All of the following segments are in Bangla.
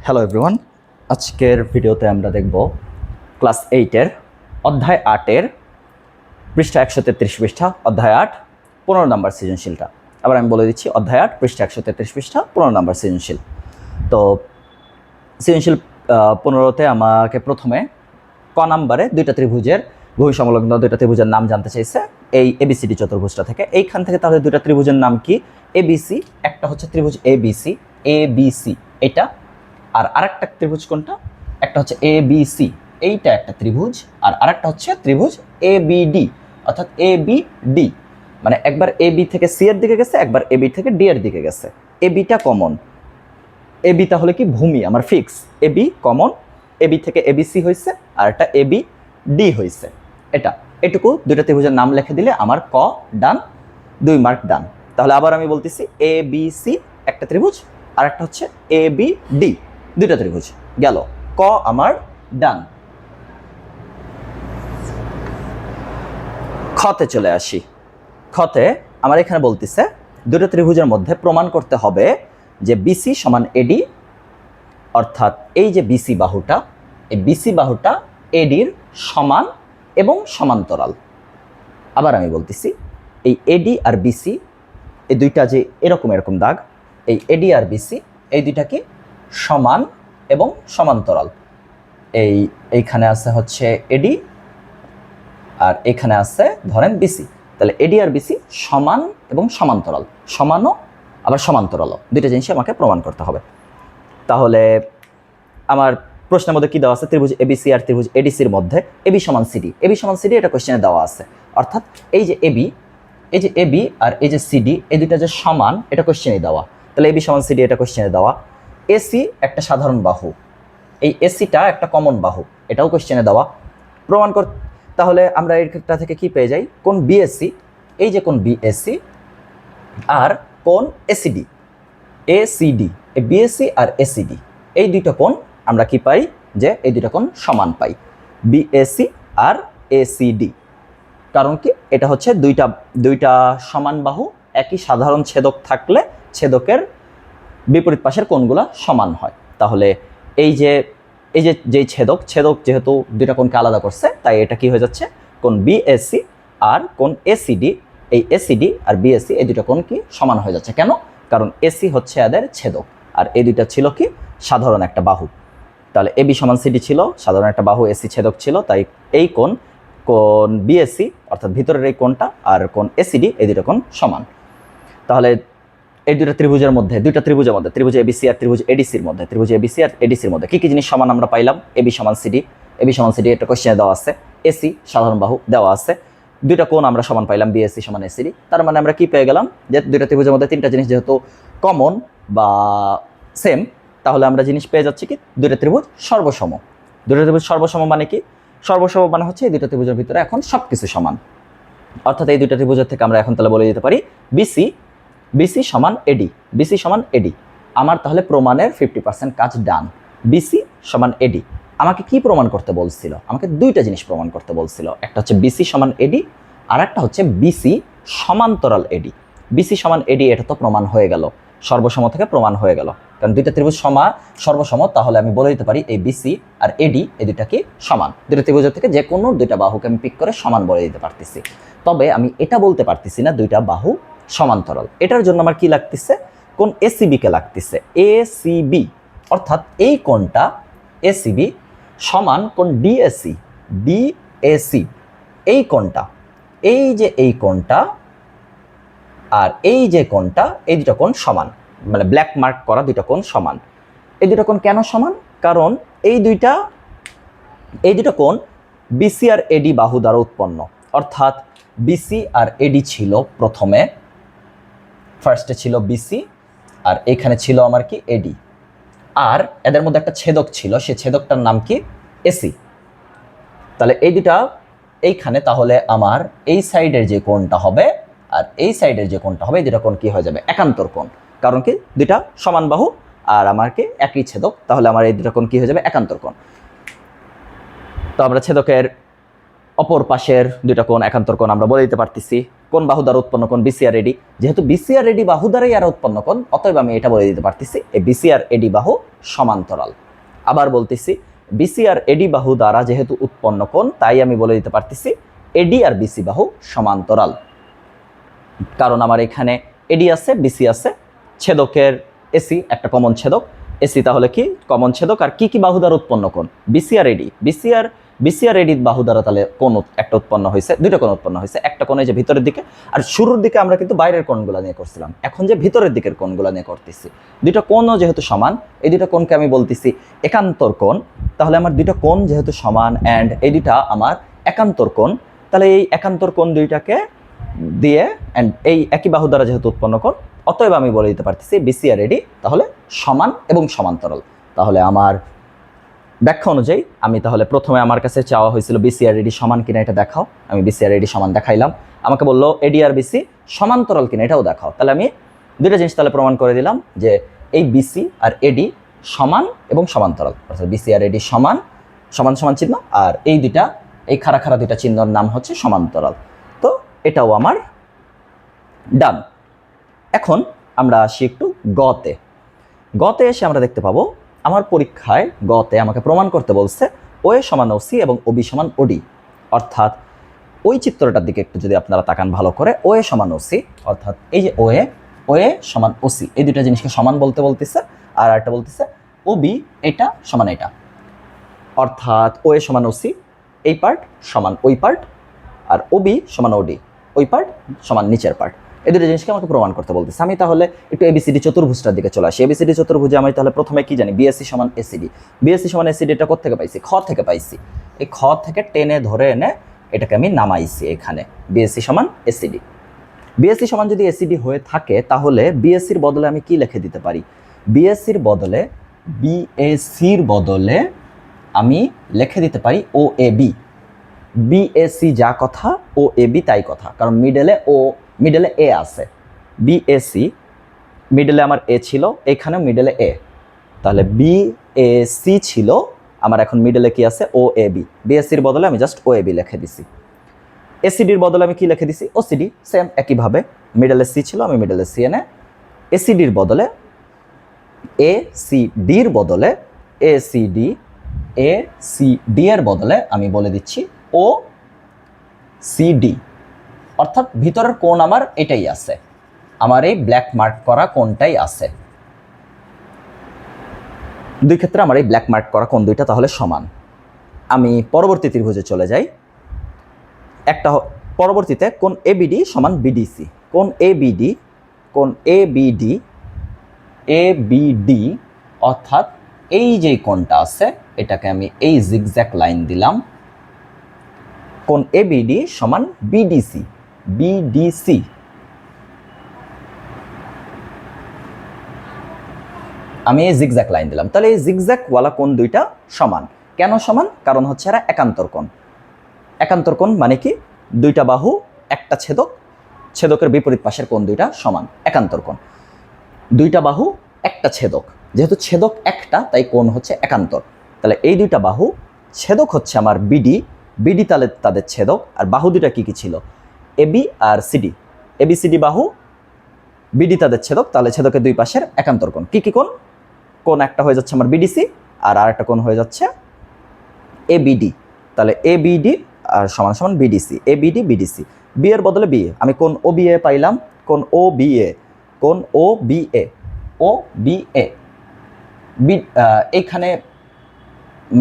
হ্যালো এভরিওয়ান, আজকের ভিডিওতে আমরা দেখব ক্লাস 8-এর অধ্যায় 8-এর পৃষ্ঠা 133 পৃষ্ঠা অধ্যায় 8 15 নম্বর সৃজনশীলটা। আবার আমি বলে দিচ্ছি, অধ্যায় 8 পৃষ্ঠা 133 পৃষ্ঠা 15 নম্বর সৃজনশীল। তো সৃজনশীল 15তে আমাকে প্রথমে ক নাম্বারে দুইটা ত্রিভুজের ভূমি সংলগ্ন দুইটা ত্রিভুজের নাম জানতে চাইছে এই এবিসিডি চতুর্ভুজটা থেকে। এইখান থেকে তাহলে দুইটা ত্রিভুজের নাম কি? এবিসি, একটা হচ্ছে ত্রিভুজ এবিসি, এবিসি এটা, আর আরেকটা ত্রিভুজ কোনটা? একটা হচ্ছে এবিসি, এইটা একটা ত্রিভুজ, আর আরেকটা হচ্ছে ত্রিভুজ এবিডি, অর্থাৎ এবিডি, মানে একবার এবি থেকে সি এর দিকে গেছে, একবার এবি থেকে ডি এর দিকে গেছে। এবিটা কমন, এবি তাহলে কি ভূমি আমার ফিক্স, এবি কমন, এবি থেকে এবিসি হয়েছে আর একটা এবি ডি হয়েছে। এটুকু দুইটা ত্রিভুজের নাম লিখে দিলে আমার ক ডান, 2 মার্ক ডান। তাহলে আবার আমি বলতেছি, এ বি সি একটা ত্রিভুজ, আর একটা হচ্ছে এ বি ডি, দুইটা ত্রিভুজ গেল, ক আমার ডান। খতে চলে আসি। খতে আমার এখানে বলতেছে দুটো ত্রিভুজের মধ্যে প্রমাণ করতে হবে যে বিসি সমান এডি, অর্থাৎ এই যে বিসি বাহুটা, এই বিসি বাহুটা এডির সমান এবং সমান্তরাল। আবার আমি বলতেছি, এই এডি আর বিসি এই দুইটা যে এরকম এরকম দাগ, এই এডি আর বিসি এই দুইটা কি সমান এবং সমান্তরাল। এইখানে আছে হচ্ছে এডি আর এখানে আছে ধরেন বিসি, তাহলে এডি আর বিসি সমান এবং সমান্তরাল, সমানও আবার সমান্তরালও, দুইটা জিনিস আমাকে প্রমাণ করতে হবে। তাহলে আমার প্রশ্নের মধ্যে কি দেওয়া আছে? ত্রিভুজ এবিসি আর ত্রিভুজ এডিসির মধ্যে এবি সমান সিডি, এবি সমান সিডি এটা কোশ্চেনে দেওয়া আছে। অর্থাৎ এই যে এবি আর এই যে সিডি এই দুইটা যে সমান, এটা কোশ্চেনে দেওয়া। তাহলে এবি সমান সিডি এটা কোশ্চেনে দেওয়া। এসি একটা সাধারণ বাহু, এই এসিটা একটা কমন বাহু, এটাও কোশ্চেনে দেওয়া। প্রমাণ কর। তাহলে আমরা এটা থেকে কি পেয়ে যাই? কোন বিএসসি, এই যে কোন বিএসসি আর কোন এসিডি, এসিডি, এই বিএসসি আর এসিডি এই দুইটা কোণ আমরা কি পাই? যে এই দুইটা কোণ সমান পাই, বিএসসি আর এসিডি। কারণ কি? এটা হচ্ছে দুইটা সমান বাহু, একই সাধারণ ছেদক থাকলে ছেদকের বিপরীত পাশের কোণগুলো সমান হয়। তাহলে এই যে ছেদক যেহেতু দুইটা কোণকে আলাদা করছে, তাই এটা কি হয়ে যাচ্ছে? কোণ বিএসসি আর কোণ এসিডি, এই এসিডি আর বিএসসি এই দুইটা কোণ কি সমান হয়ে যাচ্ছে। কেন? কারণ এসি হচ্ছে এদের ছেদক, আর এই দুইটা ছিল কি সাধারণ একটা বাহু। তাহলে এবি সমান সিডি ছিল সাধারণ একটা বাহু, এসি ছেদক ছিল, তাই এই কোণ বিএসসি অর্থাৎ ভিতরের এই কোণটা আর কোণ এসিডি এই দুইটা কোণ সমান। তাহলে এই দুইটা ত্রিভুজের মধ্যে ত্রিভুজ এবিসি আর ত্রিভুজ এডিসির মধ্যে কি কি জিনিস সমান আমরা পাইলাম? এবি সমান সিডি এটা কোশ্চেনে দেওয়া আছে। এসি সাধারণ বাহু দেওয়া আছে। দুইটা কোণ আমরা সমান পাইলাম, বিএসসি সমান এসিডি। তার মানে আমরা কি পেয়ে গেলাম? যে দুইটা ত্রিভুজের মধ্যে তিনটা জিনিস যেহেতু কমন বা সেম, তাহলে আমরা জিনিস পেয়ে যাচ্ছি কি দুইটা ত্রিভুজ সর্বসম। দুইটা ত্রিভুজ সর্বসম মানে কি? সর্বসম মানে হচ্ছে এই দুইটা ত্রিভুজের ভিতরে এখন সবকিছু সমান। অর্থাৎ এই দুইটা ত্রিভুজের থেকে আমরা এখন তাহলে বলে দিতে পারি বিসি সমান এডি। আমার তাহলে প্রমাণের 50% কাজ ডান। বিসি সমান এডি আমাকে কি প্রমাণ করতে বলছিল? আমাকে দুইটা জিনিস প্রমাণ করতে বলছিল। একটা হচ্ছে বিসি সমান এডি, আর একটা হচ্ছে বিসি সমান্তরাল এডি। বিসি সমান এডি এটা তো প্রমাণ হয়ে গেল, সর্বসম থেকে প্রমাণ হয়ে গেল, কারণ দুইটা ত্রিভুজ সর্বসম। তাহলে আমি বলে দিতে পারি এই বিসি আর এডি এই দুইটা কি সমান। দুইটা ত্রিভুজের থেকে যে কোনো দুইটা বাহুকে আমি পিক করে সমান বলে দিতে পারতেছি। তবে আমি এটা বলতে পারতেছি না দুইটা বাহু সমান্তরাল। এটার জন্য আমার কি লাগতেছে? কোন এসিবি কে লাগতেছে, এসিবি, অর্থাৎ এই কোণটা এসিবি সমান কোন ডিএসি, এই কোণটা, এই কোণটা আর এই যে কোণটা, এই দুটো কোণ সমান, মানে ব্ল্যাক মার্ক করা দুটো কোণ সমান। এই দুটো কোণ কেন সমান? কারণ এই দুটো কোণ বিসি আর এডি বাহু দ্বারা উৎপন্ন। অর্থাৎ বিসি আর এডি ছিল প্রথমে, ফার্স্টে ছিল বিসি আর এখানে ছিল আমার কি এডি, আর এদের মধ্যে একটা ছেদক ছিল, সেই ছেদকটার নাম কি এসি। তাহলে এই দুটা এইখানে, তাহলে আমার এই সাইডের যে কোণটা হবে আর এই সাইডের যে কোণটা হবে, এই দুটা কোণ কি হয়ে যাবে? একান্তর কোণ। কারণ কি দুটা সমান বাহু আর আমার কি একই ছেদক, তাহলে আমার এই দুটা কোণ কি হয়ে যাবে? একান্তর কোণ। তো আমরা ছেদকের অপর পাশের দুইটা কোণ একান্তর কোণ আমরা বলে দিতে পারতেছি। কোন বাহু দ্বারা উৎপন্ন কোণ বিসি আর এডি, যেহেতু বিসি আর এডি বাহু দ্বারাই আর উৎপন্ন কোণ, অতএব আমি এটা বলে দিতে পারতেছি এই বিসি আর এডি বাহু সমান্তরাল। আবার বলতেছি, বিসি আর এডি বাহু দ্বারা যেহেতু উৎপন্ন কোণ, তাই আমি বলে দিতে পারতেছি এডি আর বিসি বাহু সমান্তরাল। কারণ আমার এখানে এডি আছে, বিসি আছে, ছেদকের এসি একটা কমন ছেদক, এসি তাহলে কি কমন ছেদক, আর কি কি বাহু দ্বারা উৎপন্ন কোণ বিসি আর এডি, বিসি আর এডি বাহু দ্বারা তাহলে কোণ একটা উৎপন্ন হয়েছে, দুইটা কোণ উৎপন্ন হয়েছে, একটা কোণ এই যে ভিতরের দিকে, আর শুরুর দিকে আমরা কিন্তু বাইরের কোণগুলো নিয়ে করছিলাম, এখন যে ভিতরের দিকের কোণগুলো নিয়ে করতেছি। দুইটা কোণও যেহেতু সমান, এই দুইটা কোণকে আমি বলতেছি একান্তর কোণ। তাহলে আমার দুইটা কোণ যেহেতু সমান অ্যান্ড এই দুইটা আমার একান্তর কোণ, তাহলে এই একান্তর কোণ দুইটাকে দিয়ে অ্যান্ড এই একই বাহু দ্বারা যেহেতু উৎপন্ন কোণ, অতএব আমি বলে দিতে পারতেছি বিসি আর এডি তাহলে সমান এবং সমান্তরাল। তাহলে আমার ব্যাখ্যা অনুযায়ী আমি তাহলে প্রথমে আমার কাছে চাওয়া হয়েছিল বিসি আর এডি সমান কিনা এটা দেখাও, আমি বিসি আর এডি সমান দেখাইলাম। আমাকে বললো এডি আর বিসি সমান্তরাল কিনা এটাও দেখাও। তাহলে আমি দুইটা জিনিস তাহলে প্রমাণ করে দিলাম যে এই বিসি আর এডি সমান এবং সমান্তরাল, অর্থাৎ বিসি আর এডি সমান, সমান সমান চিহ্ন, আর এই দুইটা এই খাড়া খাড়া দুইটা চিহ্নর নাম হচ্ছে সমান্তরাল। তো এটাও আমার ডান। এখন আমরা আসি একটু গতে। গতে এসে আমরা দেখতে পাবো আমার পরীক্ষায় গতে আমাকে প্রমাণ করতে বলছে ওএ সমান ওসি এবং ওবি সমান ওডি, অর্থাৎ ওই চিত্রটার দিকে একটু যদি আপনারা তাকান ভালো করে, ওএ সমান ওসি অর্থাৎ এই যে ওএ সমান ওসি, এই দুইটা জিনিসকে সমান বলতেছে, আর একটা বলতেছে ওবি এটা সমান এটা, অর্থাৎ ওএ সমান ওসি এই পার্ট সমান ওই পার্ট, আর ওবি সমান ওডি ওই পার্ট সমান নিচের পার্ট। এই দুটো জিনিসকে আমাকে প্রমাণ করতে বলতেছে। আমি তাহলে একটু এবিসিডি চতুর্ভুজটার দিকে চলে আসি। এবিসিডি চতুর্ভুজে আমি তাহলে প্রথমে কি জানি, বিএসসি সমান এসিডি। বিএসসি সমান এসিডি এটা কোথা থেকে পাইছি? খ থেকে পাইছি। এই খ থেকে টেনে ধরে এনে এটাকে আমি নামাইছি এখানে, বিএসসি সমান এসিডি। বিএসসি সমান যদি এসিডি হয়ে থাকে তাহলে বিএসসির বদলে আমি কি লিখে দিতে পারি? বিএসসির বদলে আমি লিখে দিতে পারি ও এ বি। বিএসসি যা কথা ও এ বি তাই কথা, কারণ মিডলে এ আছে। বিএসসি মিডলে আমার এ ছিল, এখানেও মিডলে এ, তাহলে বিএসসি ছিল আমার, এখন মিডলে কি আছে? ও এ বি। বিএসসির বদলে আমি জাস্ট ও এ বি লিখে দিছি। এসিডির বদলে আমি কি লিখে দিছি? ওসিডি। সেম একইভাবে মিডলে সি ছিল, আমি মিডলে সি এনে এসিডির বদলে এসিডির বদলে এসিডি এর বদলে আমি বলে দিচ্ছি ও সিডি, অর্থাৎ ভিতরের কোণ আমার এটাই আছে, আমার এই ব্ল্যাক মার্ক করা কোণটাই আছে। দুই ক্ষেত্রে আমার এই ব্ল্যাক মার্ক করা কোণ দুইটা তাহলে সমান। আমি পরবর্তী ত্রিভুজে চলে যাই। একটা পরবর্তীতে কোণ এবিডি সমান বিডিসি। কোণ এবিডি অর্থাৎ এই যে কোণটা আছে এটাকে আমি এই জিগজ্যাগ লাইন দিলাম। কোণ এবিডি সমান বিডিসি। আমি এই জিগজ্যাগ লাইন দিলাম, তাহলে এই জিগজ্যাগ ওয়ালা কোণ দুইটা সমান। কেন সমান? কারণ হচ্ছে এরা একান্তর কোণ। একান্তর কোণ মানে কি? দুইটা বাহু একটা ছেদকের বিপরীত পাশের কোণ দুইটা সমান, একান্তর কোণ। দুইটা বাহু একটা ছেদক, যেহেতু ছেদক একটা তাই কোণ হচ্ছে একান্তর। তাহলে এই দুইটা বাহু ছেদক হচ্ছে আমার বিডি তাহলে তাদের ছেদক, আর বাহু দুইটা কি ছিল? এবি আর সিডি। এবিসিডি বাহু বিডি তাদের ছেদক, তাহলে ছেদকের দুই পাশের একান্তর কোণ। কি কোণ? কোণ একটা হয়ে যাচ্ছে আমার বিডিসি, আর আরেকটা কোণ হয়ে যাচ্ছে এবিডি। তাহলে এবিডি আর সমান সমান বিডিসি, এবিডি বিডিসি। বি এর বদলে বি, আমি কোণ ও বি এ পাইলাম, কোণ ও বি এ এইখানে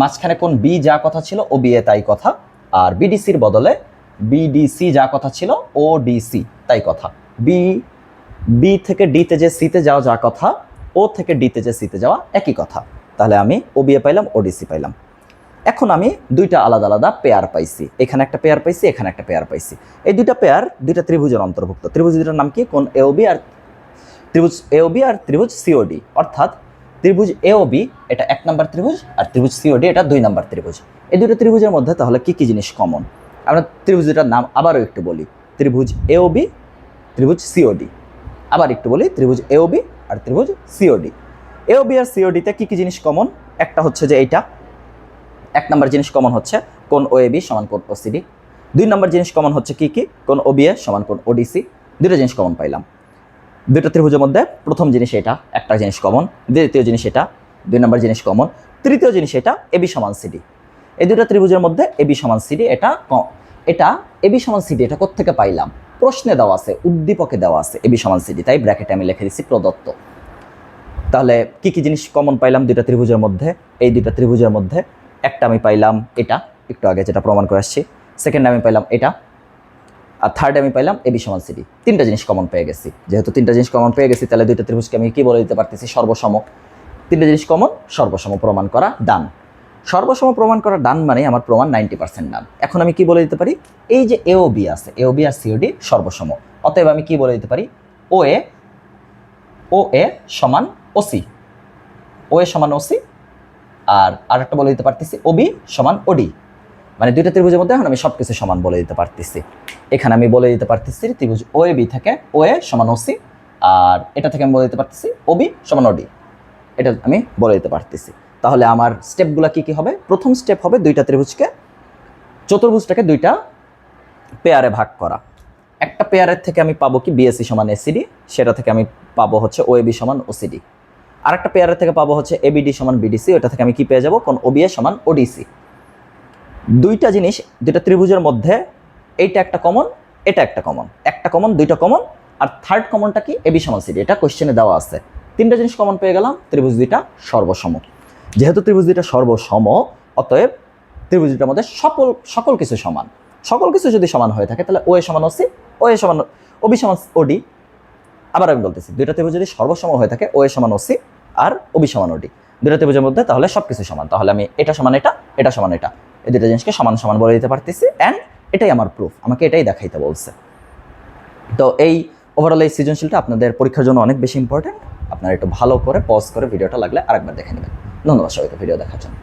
মাঝখানে কোণ বি যা কথা ছিল ও বি এ তাই কথা, আর বিডিসির বদলে বিডিসি যা কথা ছিল ও ডিসি তাই কথা। বি থেকে ডিতে যে সিতে যাওয়া যা কথা, ও থেকে ডিতে যে সিতে যাওয়া একই কথা। তাহলে আমি ও বি এ পাইলাম, ও ডিসি পাইলাম। এখন আমি দুইটা আলাদা আলাদা পেয়ার পাইছি, এখানে একটা পেয়ার পাইছি, এখানে একটা পেয়ার পাইছি। এই দুইটা পেয়ার দুইটা ত্রিভুজের অন্তর্ভুক্ত। ত্রিভুজ দুইটার নাম কি? কোণ এওবি আর ত্রিভুজ সিওডি। অর্থাৎ ত্রিভুজ এওবি এটা 1 নম্বর ত্রিভুজ, আর ত্রিভুজ সিওডি এটা 2 নম্বর ত্রিভুজ। এই দুটো ত্রিভুজের মধ্যে তাহলে কি কি জিনিস কমন? আমরা ত্রিভুজ দুটার নাম আবারও একটু বলি, ত্রিভুজ এওবি, ত্রিভুজ সিওডি। আবার একটু বলি, ত্রিভুজ এওবি আর ত্রিভুজ সিওডি। এওবি আর সিওডিতে কি কি জিনিস কমন? একটা হচ্ছে যে এইটা 1 নম্বর জিনিস কমন হচ্ছে কোণ ওএবি সমান কোণ ওসিডি। 2 নম্বর জিনিস কমন হচ্ছে কি কি, কোন ওবিএ সমান কোন ওডিসি, দুটো জিনিস কমন পাইলাম। দুটো ত্রিভুজের মধ্যে প্রথম জিনিস এটা, একটা জিনিস কমন, দ্বিতীয় জিনিস এটা, 2 নম্বর জিনিস কমন, তৃতীয় জিনিস এটা এবি সমান সিডি। এই দুটো ত্রিভুজের মধ্যে এবি সমান সিডি, এটা এবি সমান সিডি, এটা কোত্থেকে পাইলাম? প্রশ্নে দেওয়া আছে, উদ্দীপকে দেওয়া আছে এবি সমান সিডি, তাই ব্র্যাকেটে আমি লিখে দিচ্ছি প্রদত্ত। তাহলে কি কি জিনিস কমন পাইলাম দুইটা ত্রিভুজের মধ্যে? এই দুইটা ত্রিভুজের মধ্যে একটা আমি পাইলাম এটা, একটু আগে যেটা প্রমাণ করে আসছি, সেকেন্ড আমি পাইলাম এটা, আর থার্ড আমি পাইলাম এবি সমান সিডি। 3টা জিনিস কমন পেয়ে গেছি। যেহেতু 3টা জিনিস কমন পেয়ে গেছি, তাহলে দুইটা ত্রিভুজকে আমি কি বলে দিতে পারতেছি? সর্বসম। 3টা জিনিস কমন, সর্বসম প্রমাণ করা ডান। সর্বসম প্রমাণ করা ডান মানে আমার প্রমাণ 90% ডান। এখন আমি কি বলে দিতে পারি? এই যে এ ও বি আছে, এ ও বি আর সিওডি সর্বসম, অতএব আমি কি বলে দিতে পারি? ও এ সমান ওসি, ও এ সমান ওসি, আর আরেকটা বলে দিতে পারতেছি ওবি সমান ওডি। মানে দুইটা ত্রিভুজের মধ্যে এখন আমি সব কিছু সমান বলে দিতে পারতেছি। এখানে আমি বলে দিতে পারতেছি ত্রিভুজ ও এ বি থেকে ও এ সমান ওসি, আর এটা থেকে আমি বলে দিতে পারতেছি ওবি সমান ওডি, এটা আমি বলে দিতে পারতেছি। তাহলে আমার স্টেপগুলো কি কি হবে? প্রথম স্টেপ হবে দুইটা ত্রিভুজকে, চতুর্ভুজটাকে দুইটা পেয়ারে ভাগ করা। একটা পেয়ারের থেকে আমি পাবো কি বিএসি সমান এসিডি, সেটা থেকে আমি পাবো হচ্ছে ওএবি সমান ওসিডি। আরেকটা পেয়ারের থেকে পাবো হচ্ছে এবিডি সমান বিডিসি, ওটা থেকে আমি কি পেয়ে যাবো? কোন ওবিএ সমান ওডিসি। দুইটা জিনিস দুইটা ত্রিভুজের মধ্যে, এইটা একটা কমন, এটা একটা কমন, একটা কমন দুইটা কমন, আর থার্ড কমনটা কি? এবি সমান সিডি, এটা কোশ্চেনে দেওয়া আছে। 3টা জিনিস কমন পেয়ে গেলাম, ত্রিভুজ দুইটা সর্বসম। যেহেতু ত্রিভুজ দুইটা সর্বসম, অতএব ত্রিভুজ দুইটার মধ্যে সকল কিছু সমান। সকল কিছু যদি সমান হয়ে থাকে, তাহলে ও এ সমান ওসি, ও এ সমান ওবি সমান ওডি। আবার আমি বলতেছি, দুইটা ত্রিভুজ যদি সর্বসম হয়ে থাকে, ও এ সমান ওসি আর ওবি সমান ওডি, দুইটা ত্রিভুজের মধ্যে তাহলে সব কিছু সমান। তাহলে আমি এটা সমান এটা, এটা সমান এটা, এই দুইটা জিনিসকে সমান সমান বলে দিতে পারতেছি, অ্যান্ড এটাই আমার প্রুফ, আমাকে এটাই দেখাইতে বলছে। তো এই ওভারঅল এই সৃজনশীলটা আপনাদের পরীক্ষার জন্য অনেক বেশি ইম্পর্টেন্ট। আপনারা একটু ভালো করে পজ করে ভিডিওটা লাগলে আরেকবার দেখে নেবেন। ধন্যবাদ সবাইকে ভিডিও দেখার জন্য।